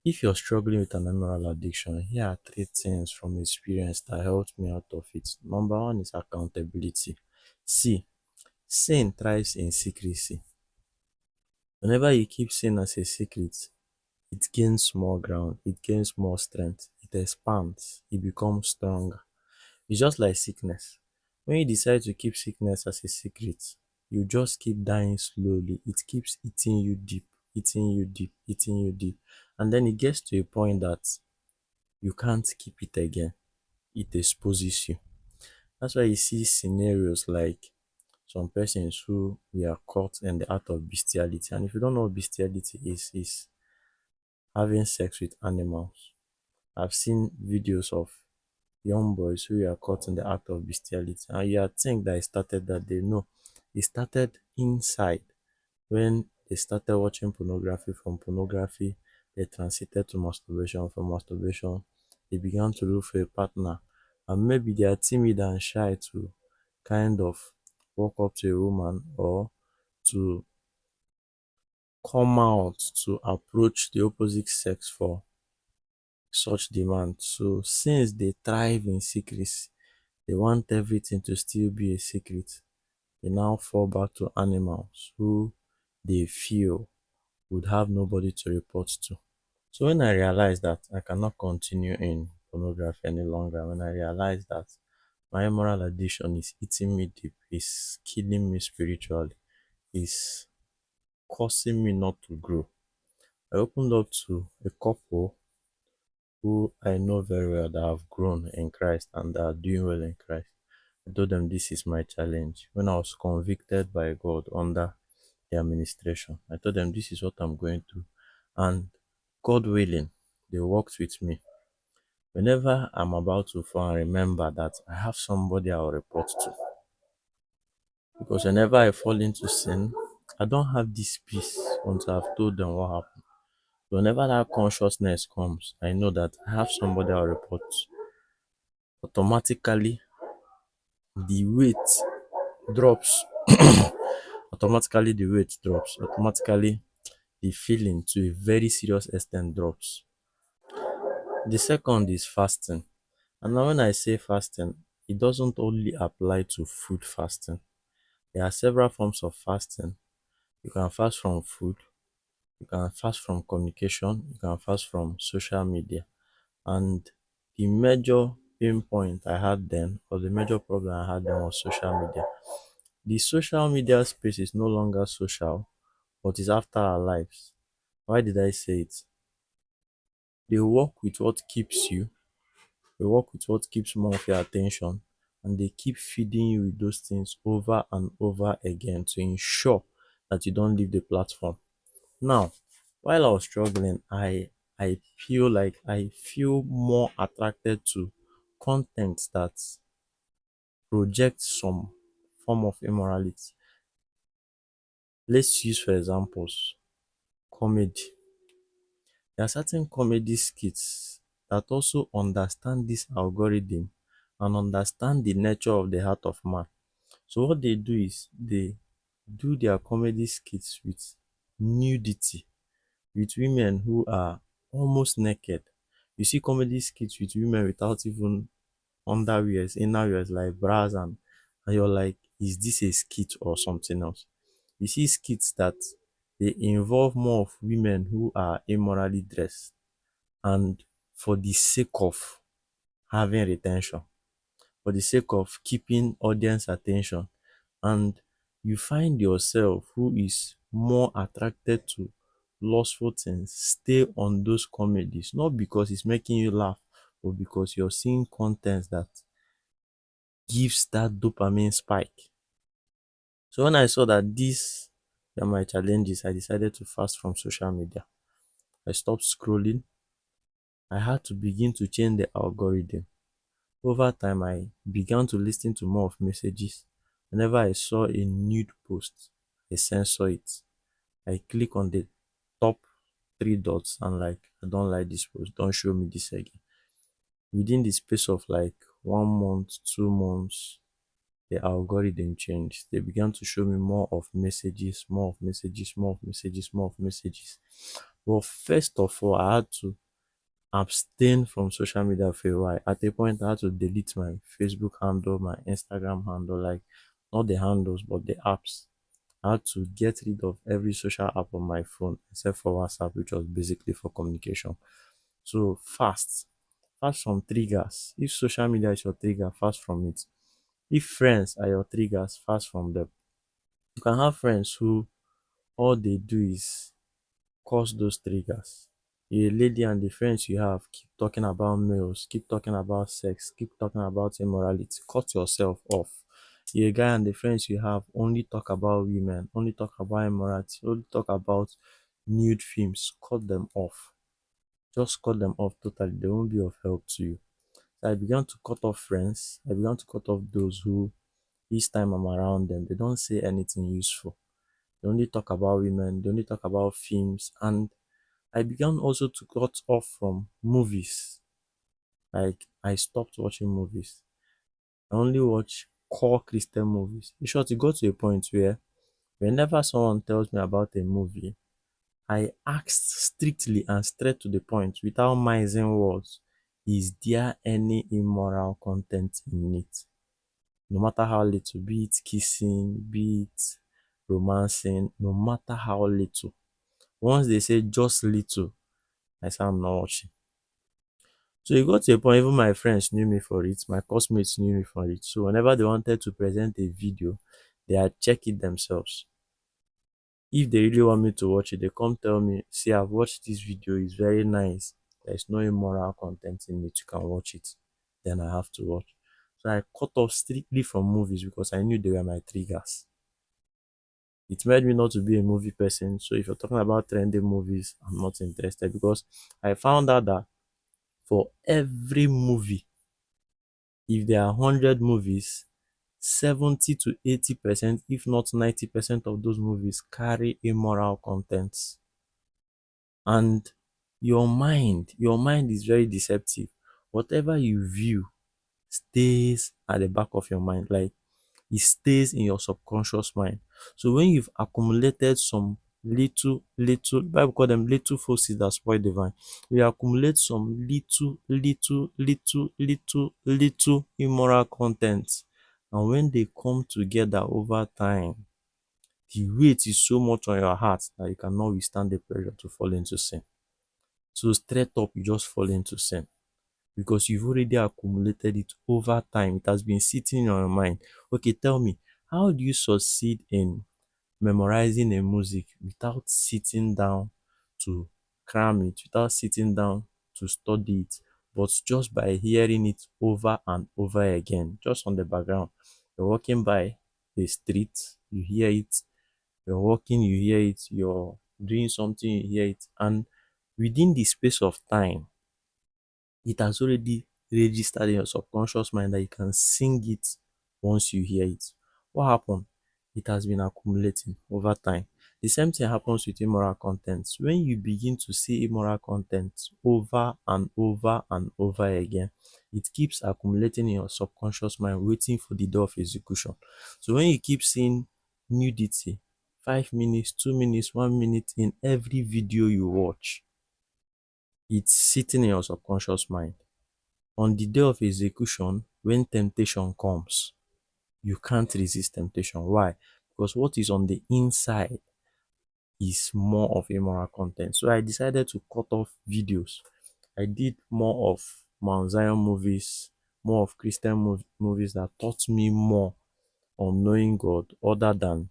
If you're struggling with an immoral addiction, here are three things from experience that helped me out of it. Number one is accountability. See, sin thrives in secrecy. Whenever you keep sin as a secret, it gains more ground, it gains more strength, it expands, it becomes stronger. It's just like sickness. When you decide to keep sickness as a secret, you just keep dying slowly. It keeps eating you deep, eating you deep, eating you deep. And then it gets to a point that you can't keep it again. It exposes you. That's why you see scenarios like some persons who were caught in the act of bestiality. And if you don't know what bestiality is having sex with animals. I've seen videos of young boys who were caught in the act of bestiality. And you think that it started that day. No, it started inside when they started watching pornography. From pornography, they transited to masturbation. From masturbation, they began to look for a partner. And maybe they are timid and shy to kind of walk up to a woman or to come out to approach the opposite sex for such demand. So since they thrive in secrecy, they want everything to still be a secret. They now fall back to animals who they feel would have nobody to report to. So when I realized that I cannot continue in pornography any longer, when I realized that my immoral addiction is eating me deep, is killing me spiritually, is causing me not to grow, I opened up to a couple who I know very well that have grown in Christ and that are doing well in Christ. I told them this is my challenge. When I was convicted by God under the administration, I told them this is what I'm going to. And God willing, they worked with me. Whenever I'm about to fall, I remember that I have somebody I'll report to. Because whenever I fall into sin, I don't have this peace until I've told them what happened. Whenever that consciousness comes, I know that I have somebody I'll report to. Automatically, the weight drops. Automatically, the weight drops. Automatically, the feeling to a very serious extent drops. The second is fasting. And now when I say fasting, it doesn't only apply to food fasting. There are several forms of fasting. You can fast from food, you can fast from communication, you can fast from social media. And the major pain point I had then, or the major problem I had then, was social media. The social media space is no longer social, but is after our lives. Why did I say it? They work with what keeps you, they work with what keeps more of your attention, and they keep feeding you with those things over and over again to ensure that you don't leave the platform. Now, while I was struggling, I feel like I feel more attracted to content that projects some form of immorality. Let's use for examples comedy. There are certain comedy skits that also understand this algorithm and understand the nature of the heart of man. So what they do is they do their comedy skits with nudity, with women who are almost naked. You see comedy skits with women without even underwears, innerwears like bras, and you're like, is this a skit or something else? You see skits that they involve more of women who are immorally dressed and for the sake of having retention, for the sake of keeping audience attention, and you find yourself who is more attracted to lustful things stay on those comedies, not because it's making you laugh, but because you're seeing content that gives that dopamine spike. So when I saw that these are my challenges, I decided to fast from social media. I stopped scrolling. I had to begin to change the algorithm. Over time, I began to listen to more of messages. Whenever I saw a nude post, I censor it. I click on the top three dots and like, I don't like this post, don't show me this again. Within the space of like 1 month, 2 months, the algorithm changed. They began to show me more of messages, more of messages, more of messages, more of messages. But first of all, I had to abstain from social media for a while. At a point, I had to delete my Facebook handle, my Instagram handle, like not the handles, but the apps. I had to get rid of every social app on my phone except for WhatsApp, which was basically for communication. So fast from triggers. If social media is your trigger, fast from it. If friends are your triggers, fast from them. You can have friends who all they do is cause those triggers. You're a lady and the friends you have keep talking about males, keep talking about sex, keep talking about immorality. Cut yourself off. You're a guy and the friends you have only talk about women, only talk about immorality, only talk about nude films. Cut them off. Just cut them off totally. They won't be of help to you. So I began to cut off friends. I began to cut off those who, each time I'm around them, they don't say anything useful. They only talk about women, they only talk about films. And I began also to cut off from movies. Like I stopped watching movies. I only watch core Christian movies. In short, it got to a point where whenever someone tells me about a movie, I asked strictly and straight to the point without mising words, is there any immoral content in it? No matter how little, be it kissing, be it romancing, no matter how little. Once they say just little, I say I'm not watching. So it got to a point, even my friends knew me for it, my classmates knew me for it. So whenever they wanted to present a video, they had checked it themselves. If they really want me to watch it, they come tell me, see, I've watched this video, it's very nice. There's no immoral content in it, you can watch it. Then I have to watch. So I cut off strictly from movies because I knew they were my triggers. It made me not to be a movie person. So if you're talking about trending movies, I'm not interested because I found out that for every movie, if there are 100 movies, 70 to 80%, if not 90% of those movies carry immoral contents. And your mind is very deceptive. Whatever you view stays at the back of your mind. Like it stays in your subconscious mind. So when you've accumulated some Bible call them little foxes that spoil the vine. You accumulate some little immoral contents. And when they come together over time, the weight is so much on your heart that you cannot withstand the pressure to fall into sin. So straight up, you just fall into sin because you've already accumulated it over time. It has been sitting in your mind. Okay, tell me, how do you succeed in memorizing a music without sitting down to cram it, without sitting down to study it, but just by hearing it over and over again, just on the background? You're walking by a street, you hear it. You're walking, you hear it. You're doing something, you hear it. And within the space of time, it has already registered in your subconscious mind that you can sing it once you hear it. What happened? It has been accumulating over time. The same thing happens with immoral content. When you begin to see immoral content over and over and over again, it keeps accumulating in your subconscious mind, waiting for the day of execution. So when you keep seeing nudity, 5 minutes, 2 minutes, 1 minute in every video you watch, it's sitting in your subconscious mind. On the day of execution, when temptation comes, you can't resist temptation. Why? Because what is on the inside is more of immoral content. So I decided to cut off videos. I did more of Mount Zion movies, more of Christian movies that taught me more on knowing God, other than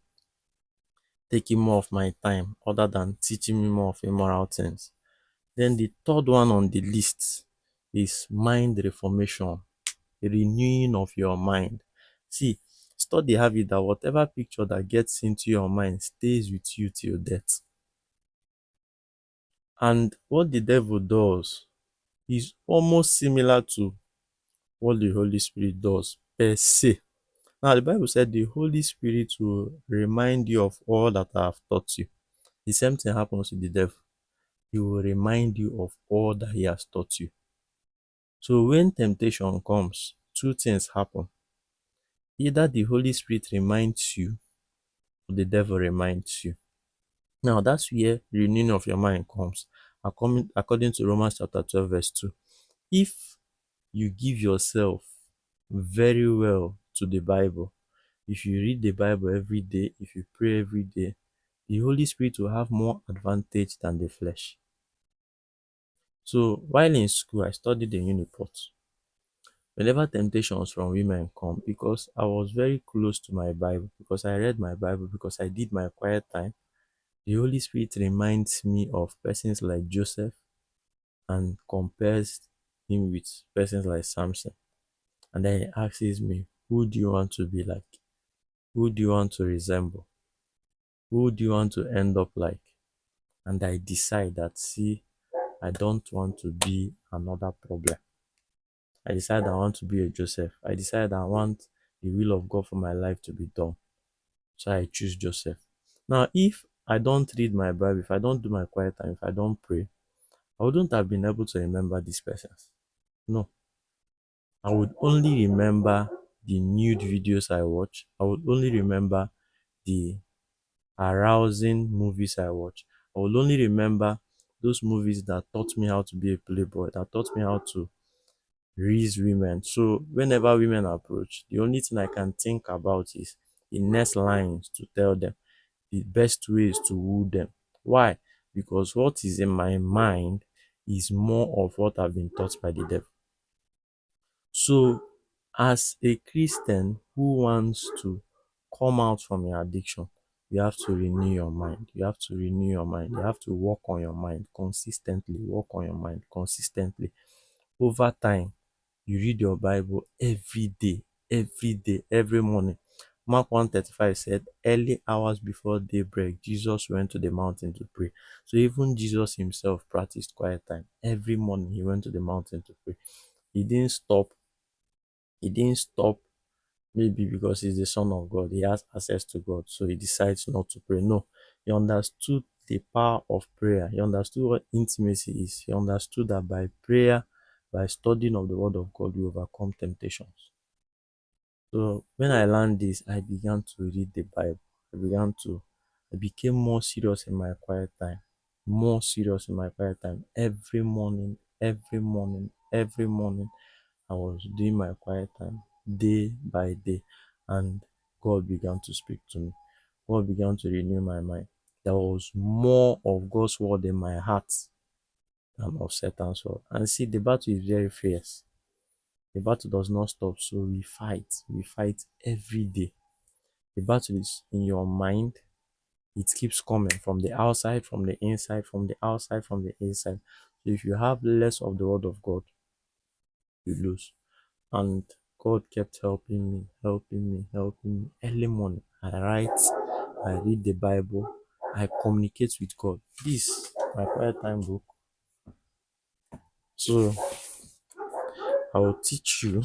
taking more of my time, other than teaching me more of immoral things. Then the third one on the list is mind reformation, renewing of your mind. See, study have it that whatever picture that gets into your mind stays with you till death. And what the devil does is almost similar to what the Holy Spirit does per se. Now, the Bible said the Holy Spirit will remind you of all that I have taught you. The same thing happens with the devil. He will remind you of all that he has taught you. So when temptation comes, two things happen. Either the Holy Spirit reminds you or the devil reminds you. Now, that's where renewing of your mind comes. According to Romans chapter 12, verse 2. If you give yourself very well to the Bible, if you read the Bible every day, if you pray every day, the Holy Spirit will have more advantage than the flesh. So while in school, I studied in Uniport. Whenever temptations from women come, because I was very close to my Bible, because I read my Bible, because I did my quiet time, the Holy Spirit reminds me of persons like Joseph and compares him with persons like Samson. And then he asks me, who do you want to be like? Who do you want to resemble? Who do you want to end up like? And I decide that, see, I don't want to be another problem. I decide I want to be a Joseph. I decide I want the will of God for my life to be done. So I choose Joseph. Now, if I don't read my Bible, if I don't do my quiet time, if I don't pray, I wouldn't have been able to remember these persons. No, I would only remember the nude videos I watch. I would only remember the arousing movies I watch. I will only remember those movies that taught me how to be a playboy, that taught me how to raise women. So whenever women approach, the only thing I can think about is the next lines to tell them, the best ways to woo them. Why? Because what is in my mind is more of what I've been taught by the devil. So, as a Christian who wants to come out from your addiction, you have to renew your mind. You have to renew your mind. You have to work on your mind consistently. Work on your mind consistently. Over time, you read your Bible every day, every morning. Mark 1:35 said, early hours before daybreak, Jesus went to the mountain to pray. So even Jesus himself practiced quiet time. Every morning he went to the mountain to pray. He didn't stop. He didn't stop maybe because he's the son of God. He has access to God. So he decides not to pray. No, he understood the power of prayer. He understood what intimacy is. He understood that by prayer, by studying of the word of God, we overcome temptations. So when I learned this, I began to read the Bible. I became more serious in my quiet time. More serious in my quiet time. Every morning, every morning, I was doing my quiet time day by day, and God began to speak to me. God began to renew my mind. There was more of God's word in my heart than of Satan's word. And see, the battle is very fierce. The battle does not stop, so we fight. We fight every day. The battle is in your mind. It keeps coming from the outside, from the inside, from the outside, from the inside. So if you have less of the word of God, you lose. And God kept helping me. Early morning, I write, I read the Bible, I communicate with God. This, my quiet time book. So I'll teach you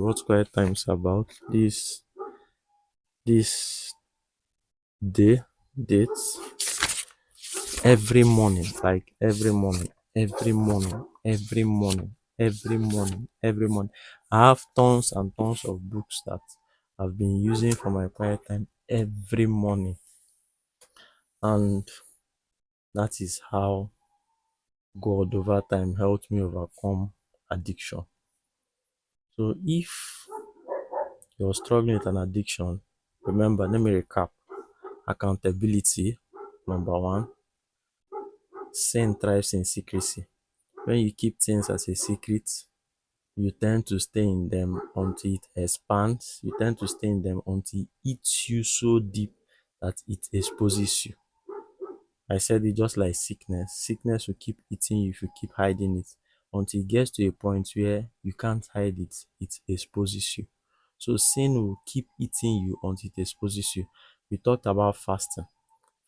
what quiet time is about. This day, dates, every morning. I have tons and tons of books that I've been using for my quiet time every morning. And that is how God over time helped me overcome addiction. So if you're struggling with an addiction, remember, let me recap. Accountability, number one. Sin thrives in secrecy. When you keep things as a secret, you tend to stay in them until it expands. You tend to stay in them until it eats you so deep that it exposes you. I said it just like sickness. Sickness will keep eating you if you keep hiding it until it gets to a point where you can't hide it, it exposes you. So sin will keep eating you until it exposes you. We talked about fasting.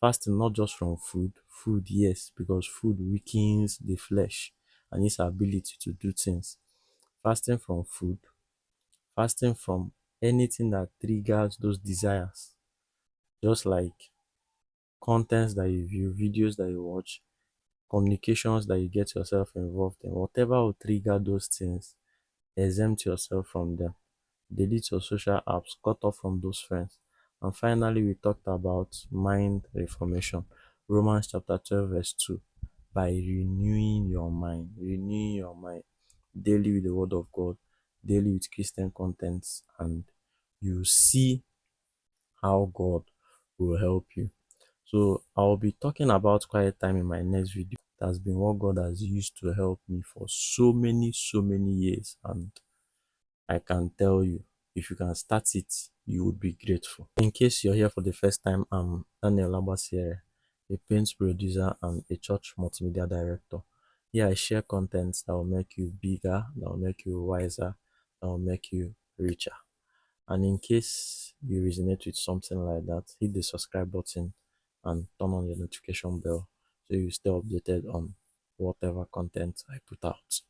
Fasting not just from food. Food, yes, because food weakens the flesh and its ability to do things. Fasting from food, fasting from anything that triggers those desires, just like contents that you view, videos that you watch, communications that you get yourself involved in, whatever will trigger those things, exempt yourself from them. Delete your social apps, cut off from those friends. And finally, we talked about mind reformation. Romans chapter 12, verse 2. By renewing your mind daily with the word of God, daily with Christian contents, and you see how God will help you. So I'll be talking about quiet time in my next video. That's been what God has used to help me for so many years. And I can tell you, if you can start it, you would be grateful. In case you're here for the first time, I'm Daniel Labasiere, a paint producer and a church multimedia director. Here I share contents that will make you bigger, that will make you wiser, that will make you richer. And in case you resonate with something like that, hit the subscribe button and turn on the notification bell so you stay updated on whatever content I put out.